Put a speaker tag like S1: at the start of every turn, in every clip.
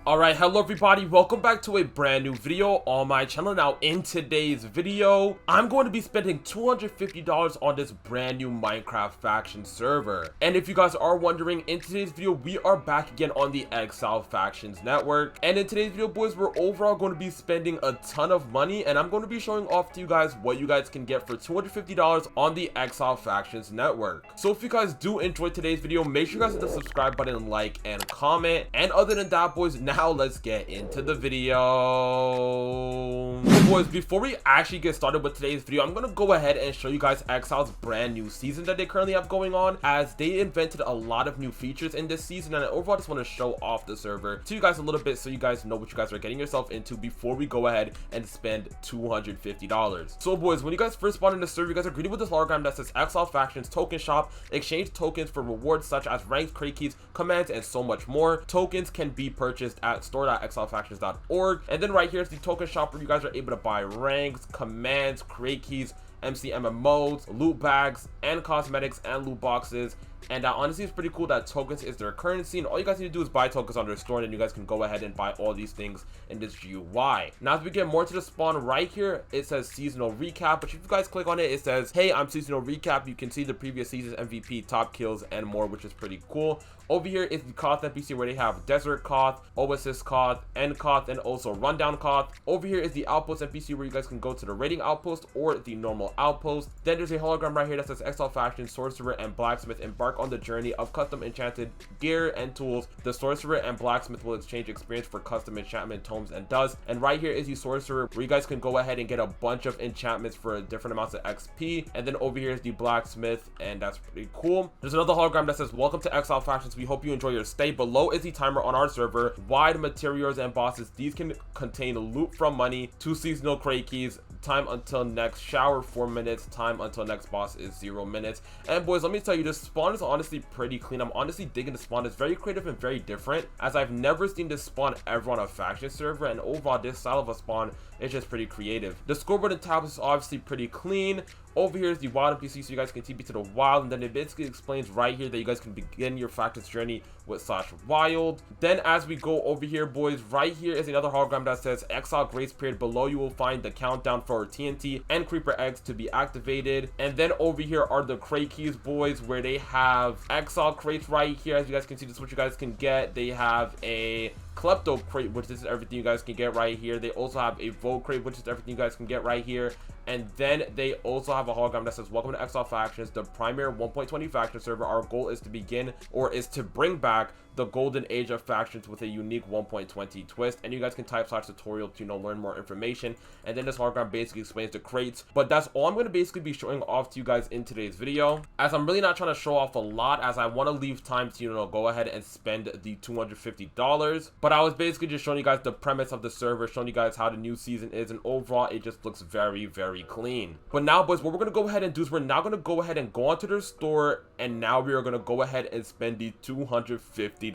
S1: Alright, hello everybody, welcome back to a brand new video on my channel. Now in today's video, I'm going to be spending $250 on this brand new Minecraft faction server. And if you guys are wondering, in today's video, we are back again on the Exile Factions network. And in today's video, boys, we're overall going to be spending a ton of money, and I'm going to be showing off to you guys what you guys can get for $250 on the Exile Factions network. So if you guys do enjoy today's video, make sure you guys hit the subscribe button, like, and comment. And other than that, boys, now let's get into the video. So boys, before we actually get started with today's video, I'm gonna go ahead and show you guys Exile's brand new season that they currently have going on, as they invented a lot of new features in this season. And overall, I just want to show off the server to you guys a little bit so you guys know what you guys are getting yourself into before we go ahead and spend $250. So boys, when you guys first spawn in the server, you guys are greeted with this hologram that says Exile Factions Token Shop. Exchange tokens for rewards such as ranks, crate keys, commands, and so much more. Tokens can be purchased at store.exilefactions.org. And then right here is the token shop where you guys are able to buy ranks, commands, crate keys, MMOs, loot bags, and cosmetics and loot boxes. And honestly, it's pretty cool that tokens is their currency, and all you guys need to do is buy tokens on their store, and then you guys can go ahead and buy all these things in this GUI. Now, as we get more to the spawn, right here, it says seasonal recap, but if you guys click on it, it says, hey, I'm seasonal recap. You can see the previous season's MVP, top kills, and more, which is pretty cool. Over here is the Koth NPC where they have Desert Koth, Oasis Koth, End Koth, and also Rundown Koth. Over here is the Outpost NPC where you guys can go to the Raiding Outpost or the normal Outpost. Then there's a hologram right here that says Exile Faction, Sorcerer, and Blacksmith embark on the journey of custom enchanted gear and tools. The Sorcerer and Blacksmith will exchange experience for custom enchantment, tomes, and dust. And right here is the Sorcerer where you guys can go ahead and get a bunch of enchantments for different amounts of XP. And then over here is the Blacksmith, and that's pretty cool. There's another hologram that says, welcome to Exile Factions. We hope you enjoy your stay. Below is the timer on our server. Wide materials and bosses. These can contain loot from money, 2 seasonal crate keys. Time until next shower 4 minutes. Time until next boss is 0 minutes. And boys, let me tell you, this spawn is honestly pretty clean. I'm honestly digging the spawn. It's very creative and very different, as I've never seen this spawn ever on a faction server, and overall this style of a spawn is just pretty creative. The scoreboard and tabs is obviously pretty clean. Over here is the wild NPC, so you guys can TP to the wild, and then it basically explains right here that you guys can begin your factions journey with /wild. Then as we go over here, boys, right here is another hologram that says Exile Grace Period. Below you will find the countdown for TNT and creeper eggs to be activated. And then over here are the crate keys, boys, where they have Exile crates right here. As you guys can see, this is what you guys can get. They have a Klepto crate, which is everything you guys can get right here. They also have a Vogue crate, which is everything you guys can get right here. And then they also have a hologram that says, welcome to Exile Factions, the primary 1.20 faction server. Our goal is to begin, or is to bring back, the golden age of factions with a unique 1.20 twist. And you guys can type /tutorial to learn more information. And then this hologram basically explains the crates. But that's all I'm going to basically be showing off to you guys in today's video, as I'm really not trying to show off a lot, as I want to leave time to go ahead and spend the $250. But I was basically just showing you guys the premise of the server, showing you guys how the new season is, and overall it just looks very, very clean. But now, boys, what we're going to go ahead and do is we're now going to go ahead and go onto their store, and now we are going to go ahead and spend the $250.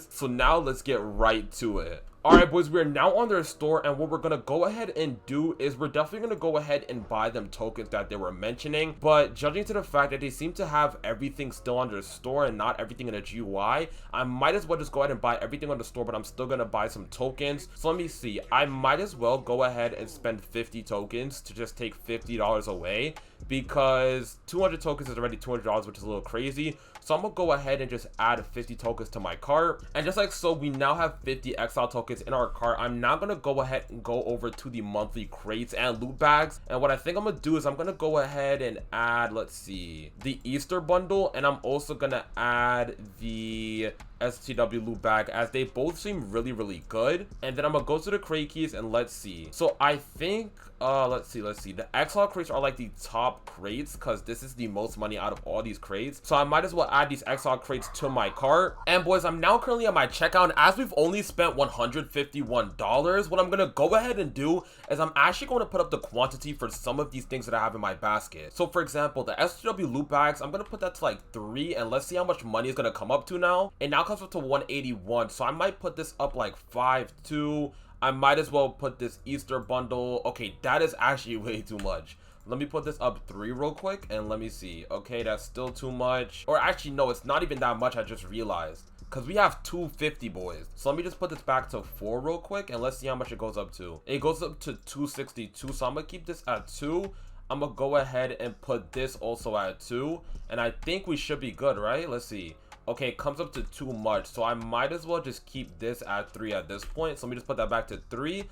S1: So now let's get right to it. Alright, boys, we are now on their store, and what we're going to go ahead and do is we're definitely going to go ahead and buy them tokens that they were mentioning. But judging to the fact that they seem to have everything still on their store and not everything in a GUI, I might as well just go ahead and buy everything on the store, but I'm still going to buy some tokens. So let me see. I might as well go ahead and spend 50 tokens to just take $50 away, because 200 tokens is already $200, which is a little crazy. So I'm going to go ahead and just add 50 tokens to my cart. And just like so, we now have 50 Exile tokens in our cart. I'm now going to go ahead and go over to the monthly crates and loot bags. And what I think I'm going to do is I'm going to go ahead and add, let's see, the Easter bundle. And I'm also going to add the STW loot bag, as they both seem really, really good. And then I'm gonna go to the crate keys, and let's see. So I think let's see, the Exile crates are like the top crates, because this is the most money out of all these crates. So I might as well add these Exile crates to my cart. And boys, I'm now currently at my checkout, and as we've only spent $151, what I'm gonna go ahead and do is I'm actually going to put up the quantity for some of these things that I have in my basket. So for example, the STW loot bags, I'm gonna put that to like 3, and let's see how much money is gonna come up to now. And now comes up to 181, so I might put this up like 5.2. I might as well put this Easter bundle. Okay, that is actually way too much. Let me put this up 3 real quick, and let me see. Okay, that's still too much. Or actually, no, it's not even that much. I just realized because we have 250, boys. So let me just put this back to 4 real quick, and let's see how much it goes up to. It goes up to 262, so I'm gonna keep this at 2. I'm gonna go ahead and put this also at 2, and I think we should be good, right? Let's see. Okay, it comes up to too much, so I might as well just keep this at 3 at this point. So let me just put that back to 3.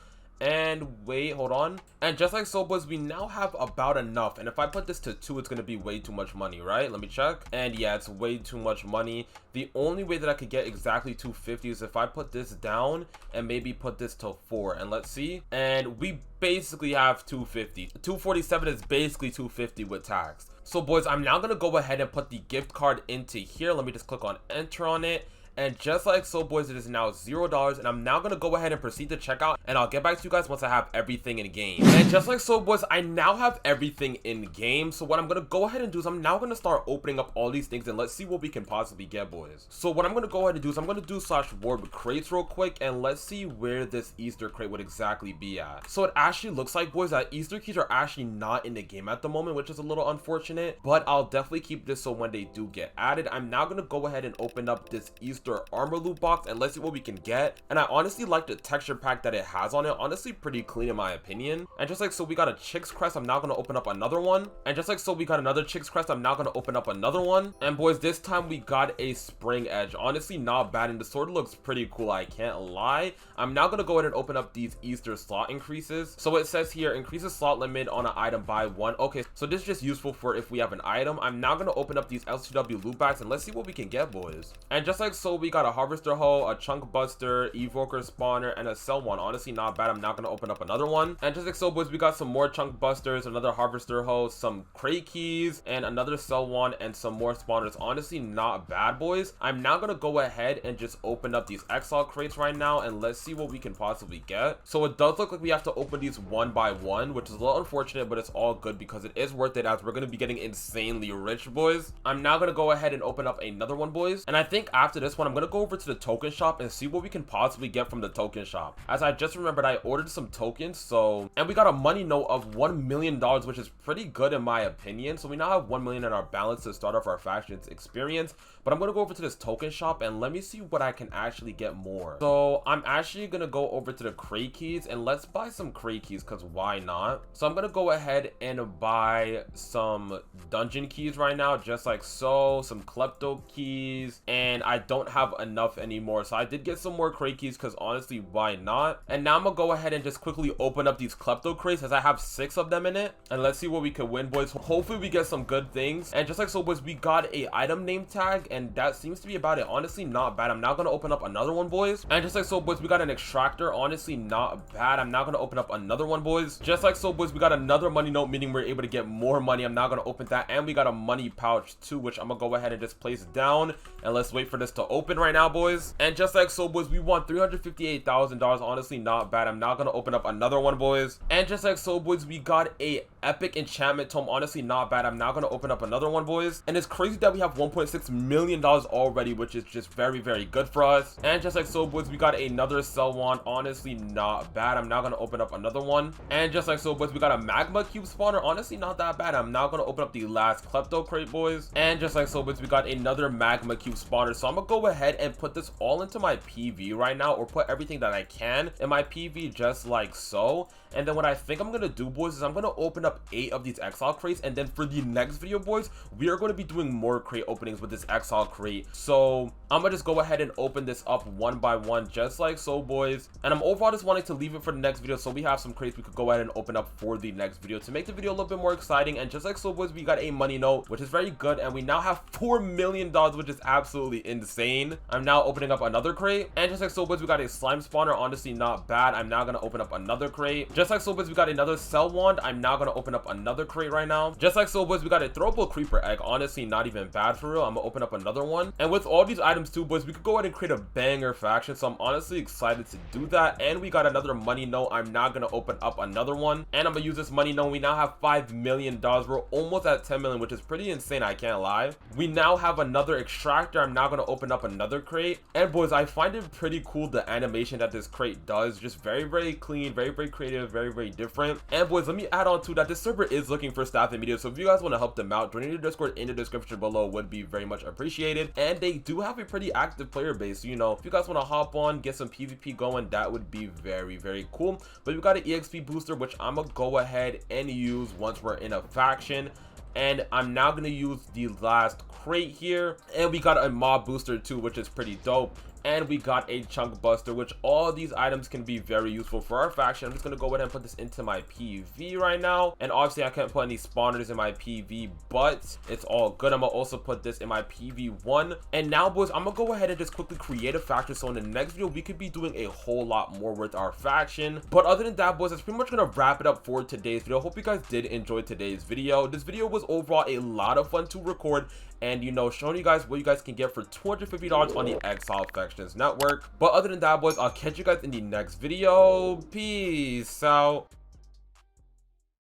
S1: And wait, hold on. And just like so, boys, we now have about enough. And if I put this to 2, it's gonna be way too much money, right? Let me check. And yeah, it's way too much money. The only way that I could get exactly 250 is if I put this down and maybe put this to 4. And let's see. And we basically have 250. 247 is basically 250 with tax. So boys, I'm now gonna go ahead and put the gift card into here. Let me just click on enter on it. And just like so, boys, it is now $0, and I'm now gonna go ahead and proceed to checkout, and I'll get back to you guys once I have everything in game. And just like so, boys, I now have everything in game. So what I'm gonna go ahead and do is I'm now gonna start opening up all these things, and let's see what we can possibly get, boys. So what I'm gonna go ahead and do is I'm gonna do /warp crates real quick, and let's see where this Easter crate would exactly be at. So it actually looks like, boys, that Easter keys are actually not in the game at the moment, which is a little unfortunate, but I'll definitely keep this so when they do get added, I'm now gonna go ahead and open up this Easter armor loot box, and let's see what we can get. And I honestly like the texture pack that it has on it. Honestly, pretty clean in my opinion. And just like so, we got a chick's crest. I'm now gonna open up another one. And just like so, we got another chick's crest. I'm now gonna open up another one. And boys, this time we got a spring edge. Honestly, not bad, and the sword looks pretty cool, I can't lie. I'm now gonna go ahead and open up these Easter slot increases. So it says here, increases slot limit on an item by 1. Okay, so this is just useful for if we have an item. I'm now gonna open up these LCW loot bags, and let's see what we can get, boys. And just like so, we got a harvester hoe, a chunk buster, evoker spawner, and a sell one. Honestly, not bad. I'm now gonna open up another one. And just like so, boys, we got some more chunk busters, another harvester hoe, some crate keys, and another sell one, and some more spawners. Honestly, not bad, boys. I'm now gonna go ahead and just open up these Exile crates right now, and let's see what we can possibly get. So it does look like we have to open these one by one, which is a little unfortunate, but it's all good because it is worth it as we're gonna be getting insanely rich, boys. I'm now gonna go ahead and open up another one, boys, and I think after this one I'm gonna go over to the token shop and see what we can possibly get from the token shop, as I just remembered I ordered some tokens. So, and we got a money note of $1 million, which is pretty good in my opinion. So we now have 1 million in our balance to start off our factions experience. But I'm gonna go over to this token shop and let me see what I can actually get more. So I'm actually gonna go over to the crate keys, and let's buy some crate keys, because why not? So I'm gonna go ahead and buy some dungeon keys right now, just like so, some klepto keys, and I don't have enough anymore. So I did get some more crate keys because honestly, why not? And now I'm gonna go ahead and just quickly open up these klepto crates, as I have 6 of them in it, and let's see what we can win, boys. Hopefully we get some good things. And just like so, boys, we got a item name tag, and that seems to be about it. Honestly, not bad. I'm now gonna open up another one, boys. And just like so, boys, we got an extractor. Honestly, not bad. I'm now gonna open up another one, boys. Just like so, boys, we got another money note, meaning we're able to get more money. I'm now gonna open that, and we got a money pouch too, which I'm gonna go ahead and just place down, and let's wait for this to open right now, boys. And just like so, boys, we won $358,000. Honestly, not bad. I'm now gonna open up another one, boys. And just like so, boys, we got a epic enchantment tome. Honestly, not bad. I'm now gonna open up another one, boys. And it's crazy that we have $1.6 million already, which is just very, very good for us. And just like so, boys, we got another sell wand. Honestly, not bad. I'm now gonna open up another one. And just like so, boys, we got a magma cube spawner. Honestly, not that bad. I'm now gonna open up the last klepto crate, boys. And just like so, boys, we got another magma cube spawner. So I'm gonna go ahead and put this all into my PV right now, or put everything that I can in my PV, just like so. And then what I think I'm gonna do, boys, is I'm gonna open up 8 of these Exile crates, and then for the next video, boys, we are going to be doing more crate openings with this Exile crate. So I'm gonna just go ahead and open this up one by one, just like so, boys. And I'm overall just wanting to leave it for the next video, so we have some crates we could go ahead and open up for the next video to make the video a little bit more exciting. And just like so, boys, we got a money note, which is very good, and we now have $4 million, which is absolutely insane. I'm now opening up another crate, and just like so, boys, we got a slime spawner. Honestly, not bad. I'm now gonna open up another crate. Just like so, boys, we got another sell wand. I'm now gonna open up another crate right now. Just like so, boys, we got a throwable creeper egg. Honestly, not even bad for real. I'm gonna open up another one, and with all these items too, boys, we could go ahead and create a banger faction. So I'm honestly excited to do that. And we got another money note. I'm now gonna open up another one, and I'm gonna use this money note. We now have $5 million. We're almost at 10 million, which is pretty insane, I can't lie. We now have another extractor. I'm now gonna open up another crate, and boys, I find it pretty cool, the animation that this crate does. Just very, very clean, very, very creative, very, very different. And boys, let me add on to that, this server is looking for staff and media, so if you guys want to help them out, joining the Discord in the description below would be very much appreciated. And they do have a pretty active player base, so, you know, if you guys want to hop on, get some PvP going, that would be very, very cool. But we've got an EXP booster, which I'm gonna go ahead and use once we're in a faction. And I'm now going to use the last crate here, and we got a mob booster too, which is pretty dope. And we got a chunk buster, which all these items can be very useful for our faction. I'm just going to go ahead and put this into my PV right now. And obviously I can't put any spawners in my PV, but it's all good. I'm going to also put this in my PV1. And now, boys, I'm going to go ahead and just quickly create a faction. So in the next video, we could be doing a whole lot more with our faction. But other than that, boys, that's pretty much going to wrap it up for today's video. Hope you guys did enjoy today's video. This video was overall a lot of fun to record, and, you know, showing you guys what you guys can get for $250 on the Exile Factions Network. But other than that, boys, I'll catch you guys in the next video. Peace out.